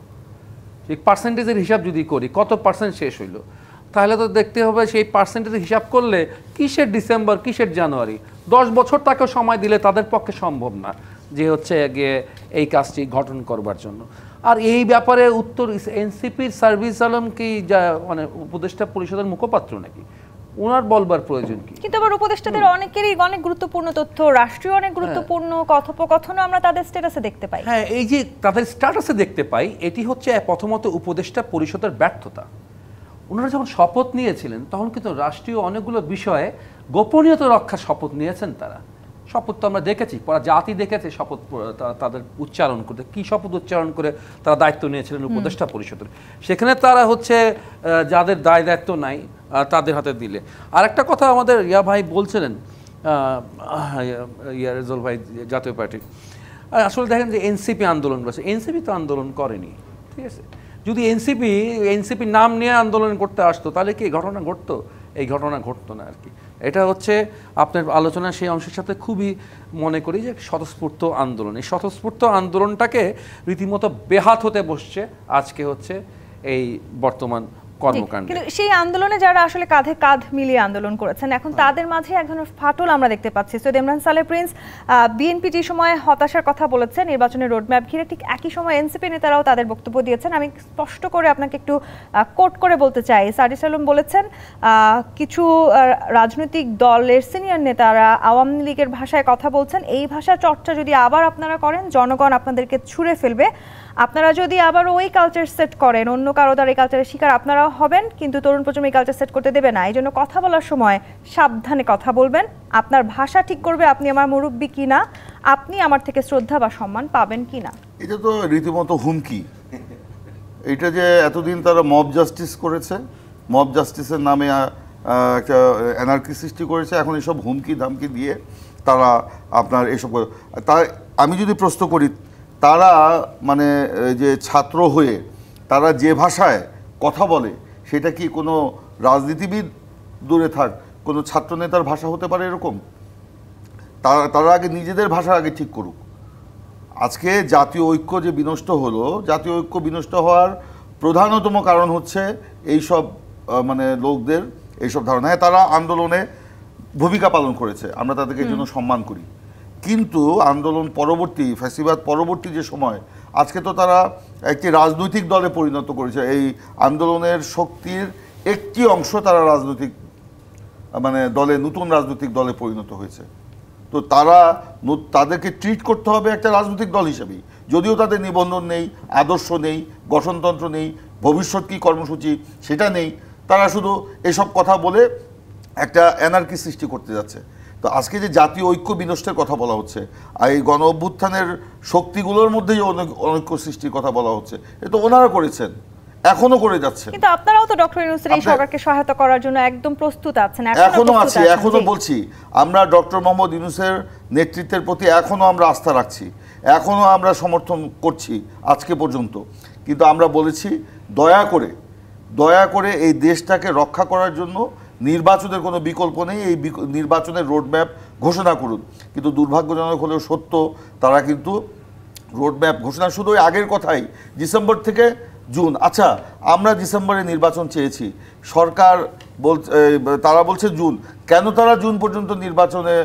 B: সেই পার্সেন্টেজের হিসাব যদি করি কত পার্সেন্ট শেষ হইলো, তাহলে তো দেখতে হবে সেই পার্সেন্টেজের হিসাব করলে কিসের ডিসেম্বর, কিসের জানুয়ারি, 10 বছর তাকে সময় দিলে তাদের পক্ষে সম্ভব না যে হচ্ছে গিয়ে এই কাজটি গঠন করবার জন্য। আর এই ব্যাপারে উত্তর এনসিপির সার্ভিস আলম কি মানে উপদেষ্টা পরিষদের মুখপাত্র নাকি, ওনার বলবার প্রয়োজন কি?
A: কিন্তু আবার উপদেষ্টাদের অনেকেরই অনেক গুরুত্বপূর্ণ তথ্য, রাষ্ট্রীয় অনেক গুরুত্বপূর্ণ কথোপকথনও আমরা তাদের স্ট্যাটাসে দেখতে পাই।
B: হ্যাঁ, এই যে তাদের স্ট্যাটাসে দেখতে পাই, এটি হচ্ছে প্রথমত উপদেষ্টা পরিষদের ব্যর্থতা। ওনারা যখন শপথ নিয়েছিলেন তখন কিন্তু রাষ্ট্রীয় অনেকগুলো বিষয়ে গোপনীয়তা রক্ষার শপথ নিয়েছেন তারা। শপথ তো আমরা দেখেছি, পুরো জাতি দেখেছে শপথ তাদের উচ্চারণ করতে, কি শপথ উচ্চারণ করে তারা দায়িত্ব নিয়েছিলেন উপদেষ্টা পরিষদের। সেখানে তারা হচ্ছে যাদের দায়িত্ব নাই তাদের হাতে দিলে। আর একটা কথা আমাদের ভাই বলছিলেন, রেজাউল ভাই জাতীয় পার্টি, আসলে দেখেন যে এনসিপি আন্দোলন করেছে, এনসিপি তো আন্দোলন করেনি, ঠিক আছে। যদি এনসিপি নাম নিয়ে আন্দোলন করতে আসতো তাহলে কি ঘটনা ঘটতো? এই ঘটনা ঘটতো না আর কি। এটা হচ্ছে আপনার আলোচনার সেই অংশের সাথে খুবই মনে করি যে স্বতঃস্ফূর্ত আন্দোলন, এই স্বতঃস্ফূর্ত আন্দোলনটাকে রীতিমতো বেহাত হতে বসছে আজকে হচ্ছে এই বর্তমান কর্মকাণ্ড।
A: কিন্তু সেই আন্দোলনে যারা আসলে কাঁধে কাঁধ মিলিয়ে আন্দোলন করেছেন, এখন তাদের মাঝে এক ধরনের ফাটল আমরা দেখতে পাচ্ছি। সৈয়দ ইমরান সালেহ প্রিন্স বিএনপি যে সময় হতাশার কথা বলেছেন নির্বাচনের রোডম্যাপ ঘিরে, ঠিক একই সময় এনসিপি নেতারাও তাদের বক্তব্য দিয়েছেন। আমি স্পষ্ট করে আপনাকে একটু কোট করে বলতে চাই। সাজিদ আলম বলেছেন, কিছু রাজনৈতিক দলের সিনিয়র নেতারা আওয়ামী লীগের ভাষায় কথা বলছেন, এই ভাষা চর্চা যদি আবার আপনারা করেন জনগণ আপনাদেরকে ছুঁড়ে ফেলবে। আপনারা যদি আবার ওই কালচার সেট করেন, অন্য কারো দ্বারা এই কালচারের শিকার আপনারাও হবেন, কিন্তু তরুণ প্রজন্ম এই কালচার সেট করতে দেবে না। এই জন্য কথা বলার সময় সাবধানে কথা বলবেন। আপনার ভাষা ঠিক করবে আপনি আমার মুরব্বী কিনা, আপনি আমার থেকে শ্রদ্ধা বা সম্মান পাবেন কিনা।
D: এটা তো রীতিমতো হুমকি। এটা যে এতদিন তারা মব জাস্টিস করেছে, মব জাস্টিসের নামে একটা অ্যানার্কি সৃষ্টি করেছে, এখন এসব হুমকি ধামকি দিয়ে তারা আপনার এসব তাই আমি যদি প্রশ্ন করি, তারা মানে যে ছাত্র হয়ে তারা যে ভাষায় কথা বলে সেটা কি কোনো রাজনীতিবিদ, দূরে থাক, কোনো ছাত্রনেতার ভাষা হতে পারে এরকম? তারা আগে নিজেদের ভাষা আগে ঠিক করুক। আজকে জাতীয় ঐক্য যে বিনষ্ট হলো, জাতীয় ঐক্য বিনষ্ট হওয়ার প্রধানতম কারণ হচ্ছে এইসব মানে লোকদের এইসব ধারণা। হ্যাঁ, তারা আন্দোলনে ভূমিকা পালন করেছে, আমরা তাদেরকে এই জন্য সম্মান করি, কিন্তু আন্দোলন পরবর্তী, ফ্যাসিবাদ পরবর্তী যে সময়, আজকে তো তারা একটি রাজনৈতিক দলে পরিণত করেছে। এই আন্দোলনের শক্তির একটি অংশ তারা রাজনৈতিক মানে দলে, নতুন রাজনৈতিক দলে পরিণত হয়েছে। তো তাদেরকে ট্রিট করতে হবে একটা রাজনৈতিক দল হিসেবেই, যদিও তাদের নিবন্ধন নেই, আদর্শ নেই, গঠনতন্ত্র নেই, ভবিষ্যৎ কী কর্মসূচি সেটা নেই। তারা শুধু এসব কথা বলে একটা অ্যানার্কি সৃষ্টি করতে যাচ্ছে। তো আজকে যে জাতীয় ঐক্য বিনষ্টের কথা বলা হচ্ছে, আর এই গণ অভ্যুত্থানের শক্তিগুলোর মধ্যে যে অনৈক্য সৃষ্টির কথা বলা হচ্ছে, এ তো ওনারা করেছেন, এখনো করে যাচ্ছে।
A: কিন্তু আপনারাও তো ডক্টর ইউনূসের এই সরকারকে সহায়তা করার জন্য একদম প্রস্তুত আছেন,
D: এখনো আছি, এখনো বলছি আমরা ডক্টর মোহাম্মদ ইউনূসের নেতৃত্বের প্রতি এখনো আমরা আস্থা রাখছি, এখনো আমরা সমর্থন করছি আজকে পর্যন্ত। কিন্তু আমরা বলেছি দয়া করে এই দেশটাকে রক্ষা করার জন্য নির্বাচনের কোনো বিকল্প নেই, এই নির্বাচনের রোডম্যাপ ঘোষণা করুন। কিন্তু দুর্ভাগ্যজনক হলেও সত্য, তারা কিন্তু রোডম্যাপ ঘোষণা শুধু ওই আগের কথাই, ডিসেম্বর থেকে জুন। আচ্ছা, আমরা ডিসেম্বরে নির্বাচন চেয়েছি, সরকার তারা বলছে জুন। কেন তারা জুন পর্যন্ত নির্বাচনে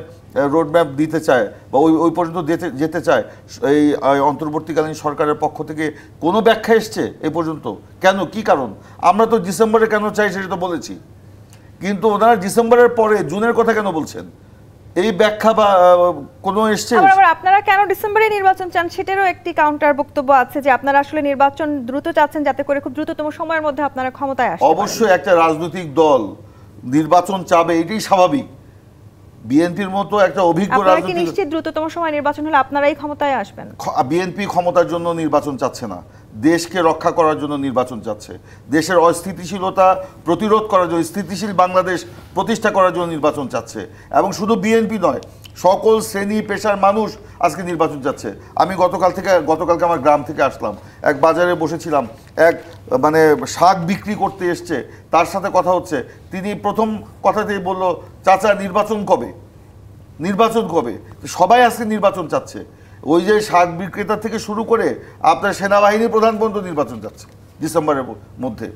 D: রোডম্যাপ দিতে চায় বা ওই পর্যন্ত যেতে চায়? এই অন্তর্বর্তীকালীন সরকারের পক্ষ থেকে কোনো ব্যাখ্যা এসছে এ পর্যন্ত? কেন, কি কারণ? আমরা তো ডিসেম্বরে কেন চাই সেটা তো বলেছি, কিন্তু ওনারা ডিসেম্বরের পরে জুনের কথা কেন বলছেন? এই ব্যাখ্যা বা কোনো এসছে?
A: আপনারা কেন ডিসেম্বরে নির্বাচন চান সেটারও একটি কাউন্টার বক্তব্য আছে, যে আপনারা আসলে নির্বাচন দ্রুত চাচ্ছেন যাতে করে খুব দ্রুততম সময়ের মধ্যে আপনারা ক্ষমতায় আসেন।
D: অবশ্যই একটা রাজনৈতিক দল নির্বাচন চাবে, এটাই স্বাভাবিক। বিএনপির মতো একটা অভিজ্ঞ রাজনীতি,
A: নিশ্চিত দ্রুততম সময় নির্বাচন হলে আপনারাই ক্ষমতায় আসবেন?
D: বিএনপি ক্ষমতার জন্য নির্বাচন চাচ্ছে না, দেশকে রক্ষা করার জন্য নির্বাচন চাচ্ছে, দেশের অস্থিতিশীলতা প্রতিরোধ করার জন্য, স্থিতিশীল বাংলাদেশ প্রতিষ্ঠা করার জন্য নির্বাচন চাচ্ছে। এবং শুধু বিএনপি নয়, সকল শ্রেণী পেশার মানুষ আজকে নির্বাচন চাচ্ছে। আমি গতকালকে আমার গ্রাম থেকে আসলাম, এক বাজারে বসেছিলাম, এক মানে শাক বিক্রি করতে এসছে, তার সাথে কথা হচ্ছে, তিনি প্রথম কথাতেই বলল, চাচা নির্বাচন কবে? সবাই আজকে নির্বাচন চাচ্ছে। ওই যে শাক বিক্রেতা থেকে শুরু করে আপনার সেনাবাহিনীর প্রধান পর্যন্ত নির্বাচন চাচ্ছে ডিসেম্বরের মধ্যে।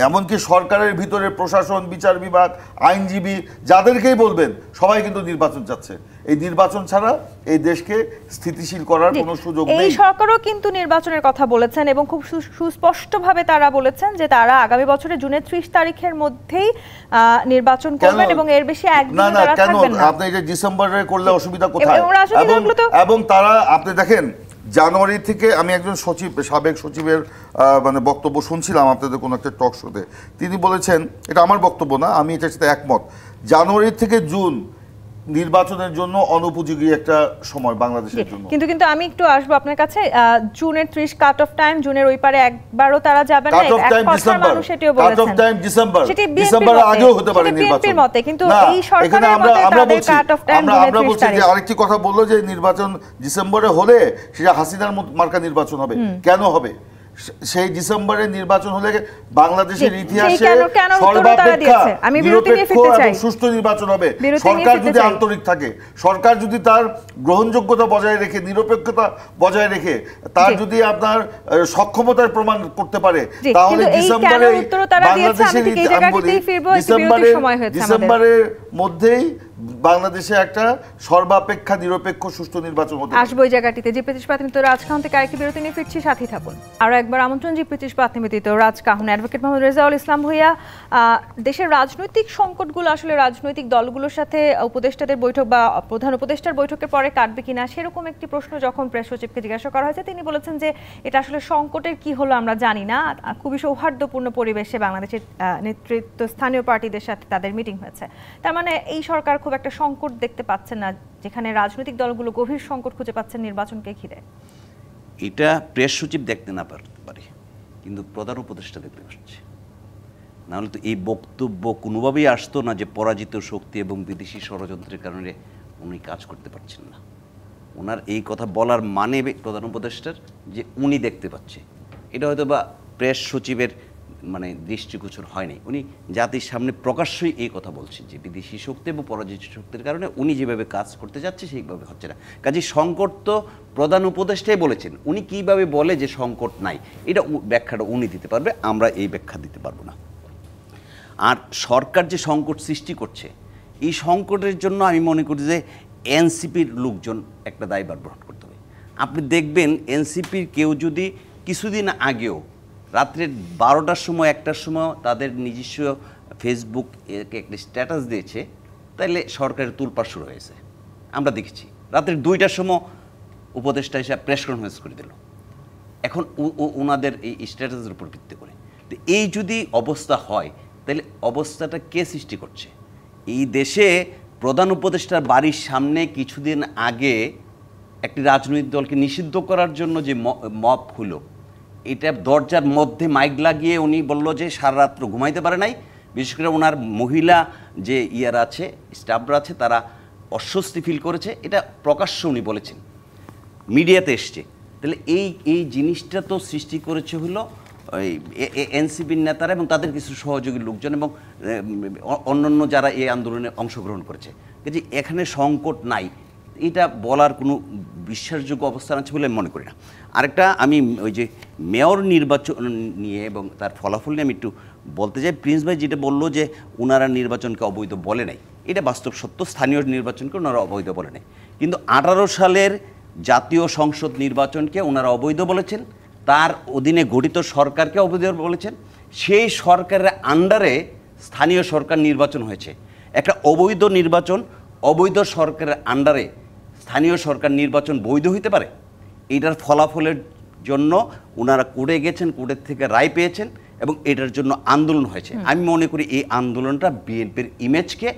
D: এমনকি সরকারের ভিতরে প্রশাসন, বিচার বিভাগ, আইনজীবী, যাদেরকেই বলবেন সবাই কিন্তু নির্বাচন চাচ্ছে। এই নির্বাচন ছাড়া এই দেশকে স্থিতিশীল করার কোনো সুযোগ নেই।
A: এই সরকারও কিন্তু নির্বাচনের কথা বলেছেন এবং খুব সুস্পষ্টভাবে তারা বলেছেন যে তারা আগামী বছরের জুনের 30 তারিখের মধ্যেই নির্বাচন করবেন এবং এর বেশি একদিন তারা থাকবেন না।
D: আপনি এটা ডিসেম্বরে করলে অসুবিধা কোথায়? এবং তারা, আপনি দেখেন, জানুয়ারি থেকে আমি একজন সাবেক সচিবের মানে বক্তব্য শুনছিলাম আপনাদের কোনো একটা টক শোতে, তিনি বলেছেন, এটা আমার বক্তব্য না, আমি এটার সাথে একমত, জানুয়ারি থেকে জুন নির্বাচনের জন্য অনুপযোগী একটা সময় বাংলাদেশের জন্য।
A: কিন্তু আমি একটু আসবো আপনার কাছে, জুনের 30 কাট অফ টাইম, জুনের ওই পারে একবারও তারা যাবে না,
D: এক কথা মানুষ এটিও বলেছেন, কাট অফ টাইম ডিসেম্বর আগেও হতে পারে নির্বাচন মতে, কিন্তু এই সরকারের মতে তাদের কাট অফ টাইম আমরা বলছি যে আরেকটি কথা বললো যে নির্বাচন ডিসেম্বরে হলে সেটা হাসিনার মার্কা নির্বাচন হবে। কেন হবে? সেই ডিসেম্বরের নির্বাচন হলে বাংলাদেশের ইতিহাসে সর্বাপেক্ষা নিরপেক্ষ এবং সুষ্ঠু নির্বাচন হবে। সরকার যদি আন্তরিক থাকে, সরকার যদি তার গ্রহণযোগ্যতা বজায় রেখে, নিরপেক্ষতা বজায় রেখে, তার যদি আপনার সক্ষমতার প্রমাণ করতে পারে, তাহলে ডিসেম্বরের মধ্যেই বাংলাদেশে একটা সর্বাপেক্ষা নিরপেক্ষ সুষ্ঠু নির্বাচন হতে
A: আসবো ওই জায়গাটিতে। জিপি ইস্পাত নিমিত্ত রাজকাহন থেকে আরেকটি বিরতি নিয়ে ফিরছি, সাথেই থাকুন। আরও একবার আমন্ত্রণ জিপি ইস্পাত নিমিত্ত রাজকাহন। অ্যাডভোকেট মোহাম্মদ রেজাউল ইসলাম ভূঁইয়া, দেশের রাজনৈতিক সংকটগুলো আসলে রাজনৈতিক দলগুলোর সাথে উপদেষ্টাদের বৈঠক বা প্রধান উপদেষ্টার বৈঠকের পরে কাটবে কিনা, সেরকম একটি প্রশ্ন যখন প্রেস সচিবকে জিজ্ঞাসা করা হয়েছে, তিনি বলেছেন যে এটা আসলে সংকটের কি হলো আমরা জানি না, খুবই সৌহার্দ্যপূর্ণ পরিবেশে বাংলাদেশের নেতৃত্ব স্থানীয় পার্টিদের সাথে তাদের মিটিং হয়েছে। তার মানে এই সরকার খুব একটা সংকট দেখতে পাচ্ছেন না, যেখানে রাজনৈতিক দলগুলো গভীর সংকট খুঁজে পাচ্ছেন নির্বাচনকে ঘিরে।
C: এটা প্রেস সচিব দেখতে না পারতে পারে, কিন্তু প্রধান উপদেষ্টা দেখতে পাচ্ছে। নাহলে তো এই বক্তব্য কোনোভাবেই আসতো না যে পরাজিত শক্তি এবং বিদেশি ষড়যন্ত্রের কারণে উনি কাজ করতে পারছেন না। ওনার এই কথা বলার মানে প্রধান উপদেষ্টার যে উনি দেখতে পাচ্ছে, এটা হয়তো বা প্রেস সচিবের মানে দৃষ্টিগোচর হয়নি। উনি জাতির সামনে প্রকাশ্যই এই কথা বলছেন যে বিদেশি শক্তি এবং পরাজিত শক্তির কারণে উনি যেভাবে কাজ করতে যাচ্ছে সেইভাবে হচ্ছে না। কাজে সংকট তো প্রধান উপদেষ্টাই বলেছেন, উনি কিভাবে বলে যে সংকট নাই, এটা ব্যাখ্যাটা উনি দিতে পারবে, আমরা এই ব্যাখ্যা দিতে পারবো না। আর সরকার যে সংকট সৃষ্টি করছে, এই সংকটের জন্য আমি মনে করি যে এনসিপির লোকজন একটা দায়ভার গ্রহণ করতে হবে। আপনি দেখবেন এনসিপির কেউ যদি কিছুদিন আগেও রাত্রে 12টার সময় 1টার সময় তাদের নিজস্ব ফেসবুক একটা স্ট্যাটাস দিয়েছে, তাহলে সরকারের তুলপাড় শুরু হয়েছে। আমরা দেখেছি রাত্রে 2টার সময় উপদেষ্টা হিসেবে প্রেস কনফারেন্স করে দিল, এখন ওনাদের এই স্ট্যাটাসের উপর ভিত্তি করে। তো এই যদি অবস্থা হয়, তাহলে অবস্থাটা কে সৃষ্টি করছে? এই দেশে প্রধান উপদেষ্টার বাড়ির সামনে কিছুদিন আগে একটি রাজনৈতিক দলকে নিষিদ্ধ করার জন্য যে মব হলো, এটা দরজার মধ্যে মাইক লাগিয়ে উনি বলল যে সারা রাত্র ঘুমাইতে পারে নাই, বিশেষ করে ওনার মহিলা যে আছে স্টাফরা আছে তারা অস্বস্তি ফিল করেছে, এটা প্রকাশ্য উনি বলেছেন, মিডিয়াতে এসছে। তাহলে এই জিনিসটা তো সৃষ্টি করেছে হলো ওই এনসিপির নেতারা এবং তাদের কিছু সহযোগী লোকজন এবং অন্যান্য যারা এই আন্দোলনে অংশগ্রহণ করেছে। কাজে এখানে সংকট নাই, এটা বলার কোনো বিশ্বাসযোগ্য অবস্থান আছে বলে আমি মনে করি না। আরেকটা আমি ওই যে মেয়র নির্বাচন নিয়ে এবং তার ফলাফল নিয়ে আমি একটু বলতে চাই। প্রিন্স ভাই যেটা বললো যে ওনারা নির্বাচনকে অবৈধ বলে নাই, এটা বাস্তব সত্য, স্থানীয় নির্বাচনকে ওনারা অবৈধ বলে নাই। কিন্তু 18 সালের জাতীয় সংসদ নির্বাচনকে ওনারা অবৈধ বলেছেন, তার অধীনে গঠিত সরকারকে অবৈধ বলেছেন। সেই সরকারের আন্ডারে স্থানীয় সরকার নির্বাচন হয়েছে। একটা অবৈধ নির্বাচন, অবৈধ সরকারের আন্ডারে স্থানীয় সরকার নির্বাচন বৈধ হইতে পারে? এটার ফলাফলের জন্য ওনারা কোর্টে গেছেন, কোর্টের থেকে রায় পেয়েছেন এবং এটার জন্য আন্দোলন হয়েছে। আমি মনে করি এই আন্দোলনটা বিএনপির ইমেজকে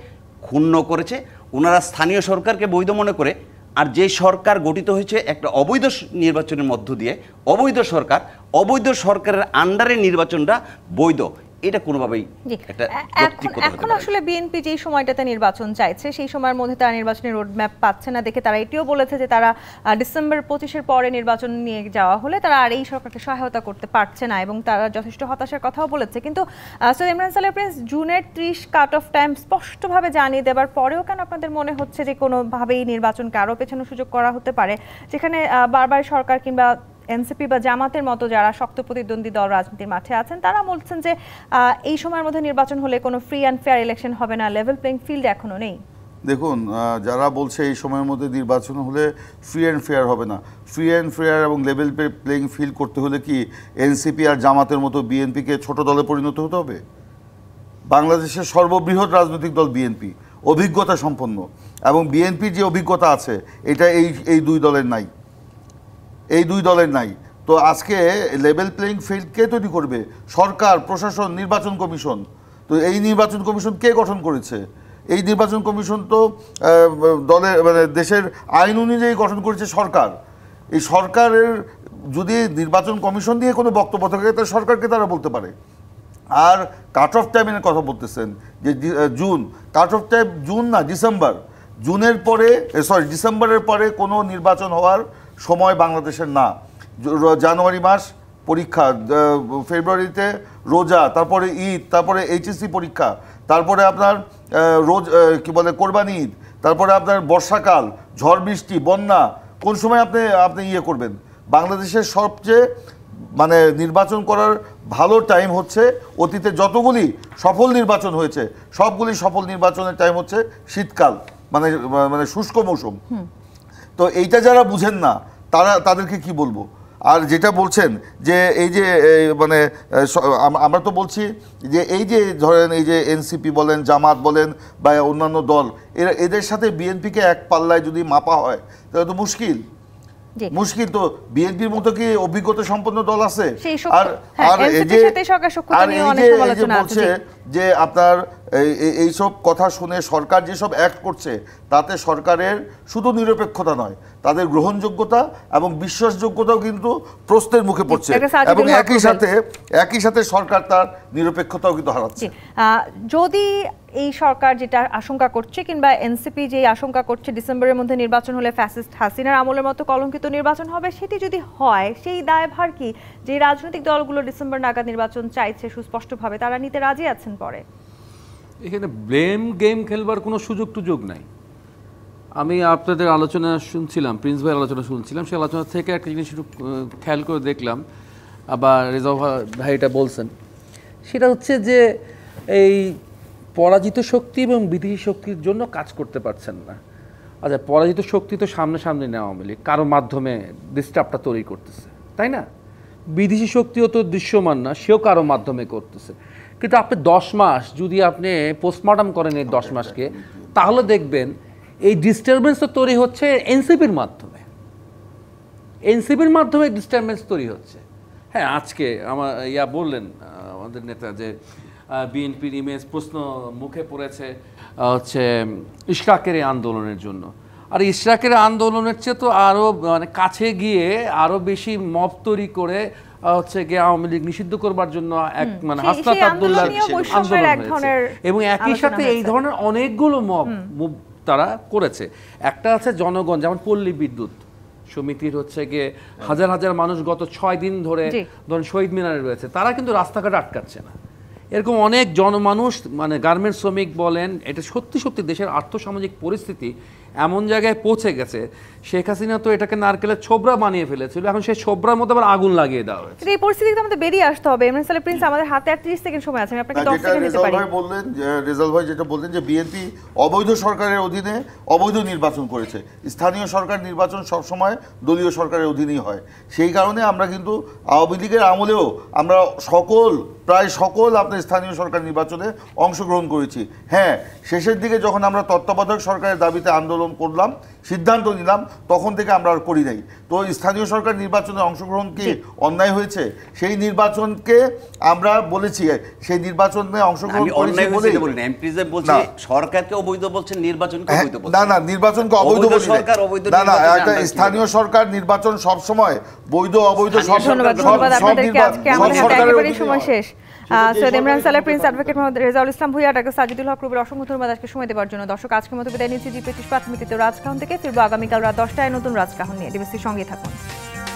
C: ক্ষুণ্ণ করেছে। ওনারা স্থানীয় সরকারকে বৈধ মনে করে, আর যে সরকার গঠিত হয়েছে একটা অবৈধ নির্বাচনের মধ্য দিয়ে, অবৈধ সরকারের আন্ডারে নির্বাচনটা বৈধ, এটা কোনোভাবেই একটা
A: এখন আসলে বিএনপি যেই সময়টাতে নির্বাচন চাইছে সেই সময়ের মধ্যে তারা নির্বাচনের রোডম্যাপ পাচ্ছে না দেখে তারা এটিও বলেছে যে তারা ডিসেম্বর 25-এর পরে নির্বাচন নিয়ে যাওয়া হলে তারা আর এই সরকারকে সহায়তা করতে পারছে না এবং তারা যথেষ্ট হতাশার কথাও বলেছে। কিন্তু সৈয়দ ইমরান সালেহ প্রিন্স, জুনের 30 কাট অফ টাইম স্পষ্টভাবে জানিয়ে দেওয়ার পরেও কেন আপনাদের মনে হচ্ছে যে কোনোভাবেই নির্বাচনকে আরও পেছানোর সুযোগ করা হতে পারে, যেখানে বারবার সরকার কিংবা এনসিপি বা জামাতের মতো যারা শক্ত প্রতিদ্বন্দ্বী দল রাজনীতির মাঠে আছেন তারা বলছেন যে এই সময়ের মধ্যে নির্বাচন হলে কোনো ফ্রি অ্যান্ড ফেয়ার ইলেকশন হবে না, লেভেল প্লেইং ফিল্ড এখনো নেই?
D: দেখুন, যারা বলছে এই সময়ের মধ্যে নির্বাচন হলে ফ্রি অ্যান্ড ফেয়ার হবে না, ফ্রি অ্যান্ড ফেয়ার এবং লেভেল প্লেইং ফিল্ড করতে হলে কি এনসিপি আর জামাতের মতো বিএনপিকে ছোট দলে পরিণত হতে হবে? বাংলাদেশের সর্ববৃহৎ রাজনৈতিক দল বিএনপি, অভিজ্ঞতা সম্পন্ন, এবং বিএনপির যে অভিজ্ঞতা আছে এটা এই দুই দলের নাই, তো আজকে লেভেল প্লেইং ফিল্ড কে তৈরি করবে? সরকার, প্রশাসন, নির্বাচন কমিশন। তো এই নির্বাচন কমিশন কে গঠন করেছে? এই নির্বাচন কমিশন তো দলের মানে দেশের আইন অনুযায়ী গঠন করেছে সরকার। এই সরকারের যদি নির্বাচন কমিশন দিয়ে কোনো বক্তব্য থাকে তাহলে সরকারকে তারা বলতে পারে। আর কাট অফ টাইমের কথা বলতেছেন যে June, cut off time June না ডিসেম্বর, ডিসেম্বরের পরে কোনো নির্বাচন হওয়ার সময় বাংলাদেশের না। জানুয়ারি মাস পরীক্ষা, ফেব্রুয়ারিতে রোজা, তারপরে ঈদ, তারপরে এইচএসসি পরীক্ষা, তারপরে আপনার কোরবানি ঈদ, তারপরে আপনার বর্ষাকাল, ঝড় বৃষ্টি, বন্যা, কোন সময় আপনি করবেন? বাংলাদেশের সবচেয়ে মানে নির্বাচন করার ভালো টাইম হচ্ছে অতীতে যতগুলি সফল নির্বাচন হয়েছে সবগুলি সফল নির্বাচনের টাইম হচ্ছে শীতকাল, মানে মানে শুষ্ক মৌসুম। তো এইটা যারা বুঝেন না তাদেরকে কি বলবো। আর যেটা বলছেন যে এই যে মানে আমরা তো বলছি যে এই যে ধরেন এই যে এনসিপি বলেন, জামাত বলেন বা অন্যান্য দল, এদের সাথে বিএনপিকে এক পাল্লায় যদি মাপা হয় তাহলে তো মুশকিল। তো বিএনপির মতো কি অভিজ্ঞতা সম্পন্ন দল আছে? আর এই যে বলছে যে আপনার এইসব কথা শুনে সরকার যেসব অ্যাক্ট করছে তাতে সরকারের শুধু নিরপেক্ষতা নয়, তাদের গ্রহণযোগ্যতা এবং বিশ্বাসযোগ্যতাও কিন্তু প্রশ্নের মুখে পড়ছে, এবং একই সাথে সরকার তার নিরপেক্ষতাও কিন্তু হারাচ্ছে।
A: যদি এই সরকার যেটা আশঙ্কা করছে কিংবা এনসিপি যে আশঙ্কা করছে ডিসেম্বরের মধ্যে নির্বাচন হলে ফ্যাসিস্ট হাসিনার আমলের মতো কলঙ্কিত নির্বাচন হবে, সেটি যদি হয় সেই দায়ভার কি যে রাজনৈতিক দলগুলো ডিসেম্বর নাগাদ নির্বাচন চাইছে সুস্পষ্টভাবে তারা নিতে রাজি আছেন? পরে
B: এখানে ব্লেম গেম খেলবার কোনো সুযোগ নাই। আমি আপনাদের আলোচনা শুনছিলাম, প্রিন্স ভাইয়ের আলোচনা শুনছিলাম, সেই আলোচনা থেকে একটা জিনিস একটু খেয়াল করে দেখলাম, আবার রেজা ভাই এটা বলছেন, সেটা হচ্ছে যে এই পরাজিত শক্তি এবং বিদেশি শক্তির জন্য কাজ করতে পারছেন না। আচ্ছা, পরাজিত শক্তি তো সামনে নেওয়া আওয়ামী লীগ কারো মাধ্যমে ডিস্টার্বটা তৈরি করতেছে, তাই না? বিদেশি শক্তিও তো দৃশ্যমান না, সেও কারো মাধ্যমে করতেছে। কিন্তু আপনি 10 মাস যদি আপনি পোস্টমর্টম করেন এই 10 মাসকে, তাহলে দেখবেন এই ডিস্টারবেন্স তো তৈরি হচ্ছে এনসিপির মাধ্যমে। এনসিপির মাধ্যমে ডিস্টারবেন্স তৈরি হচ্ছে। হ্যাঁ, আজকে বললেন আমাদের নেতা যে বিএনপির ইমেজ প্রশ্ন মুখে পড়েছে হচ্ছে ইশরাকের এই আন্দোলনের জন্য। আর ইশরাকের আন্দোলনের চেয়ে তো আরও মানে কাছে গিয়ে আরও বেশি মব তৈরি করে হচ্ছে গিয়ে আওয়ামী লীগ নিষিদ্ধ করবার জন্য এক মানে হাসনাত আব্দুল্লাহ আন্দোলন হয়েছে, এবং একই সাথে এই ধরনের অনেকগুলো মব তারা করেছে। একটা আছে জনগণ, যেমন পল্লী বিদ্যুৎ সমিতির হচ্ছে গিয়ে হাজার মানুষ গত 6 দিন ধরে ধরুন শহীদ মিনারে রয়েছে, তারা কিন্তু রাস্তাঘাট আটকাচ্ছে না। এরকম অনেক জনমানুষ মানে গার্মেন্টস শ্রমিক বলেন, এটা সত্যি দেশের আর্থসামাজিক পরিস্থিতি এমন জায়গায় পৌঁছে গেছে, শেখ হাসিনা তো এটাকে নারকেলের ছোবরা বানিয়ে ফেলেছিল, এখন সেই ছোবরার মধ্যে আবার আগুন লাগিয়ে দেওয়া হয়েছে। এই পরিস্থিতি থেকে আমাদের বেরিয়ে আসতে হবে। এমএন সালে প্রিন্স, আমাদের হাতে 30 সেকেন্ড সময় আছে, আমি আপনাকে 10 সেকেন্ড দিতে পারি।
D: রেজাল ভাই যেটা বললেন যে বিএনপি অবৈধ সরকারের অধীনে অবৈধ নির্বাচন করেছে, স্থানীয় সরকার নির্বাচন সবসময় দলীয় সরকারের অধীনেই হয়। সেই কারণে আমরা কিন্তু আওয়ামী লীগের আমলেও আমরা প্রায় সকল আপনার স্থানীয় সরকার নির্বাচনে অংশগ্রহণ করেছি। হ্যাঁ, শেষের দিকে যখন আমরা তত্ত্বাবধায়ক সরকারের দাবিতে আন্দোলন করলাম, সিদ্ধান্ত নিলাম, তখন থেকে আমরা আর করি নাই। তো স্থানীয় সরকার নির্বাচনে অংশগ্রহণ কি অন্যায় হয়েছে? সেই নির্বাচনকে আমরা বলেছি, সেই নির্বাচনে অংশগ্রহণ করেছি বলে
C: সরকারকে অবৈধ বলছেন, নির্বাচনকে অবৈধ বলছেন।
D: না, নির্বাচনকে অবৈধ বলি না, একটা স্থানীয় সরকার নির্বাচন সব সময় বৈধ অবৈধ সব
A: সরকারের সময় শেষ। সৈয়দ ইমরান সালে, Prince, advocate Mohammad Rezaul Islam Bhuiyan, doctor Sajidul হক রুবেল, অসংখ্য ধন্যবাদ আজকে সময় দেওয়ার জন্য। দর্শক, আজকের মতো বিদায় নিচ্ছি জি25 রাজকাহন থেকে। ফিরবো আগামীকাল রাত 10টায় নতুন রাজকাহন নিয়ে। ডিবিসির সঙ্গে থাকুন।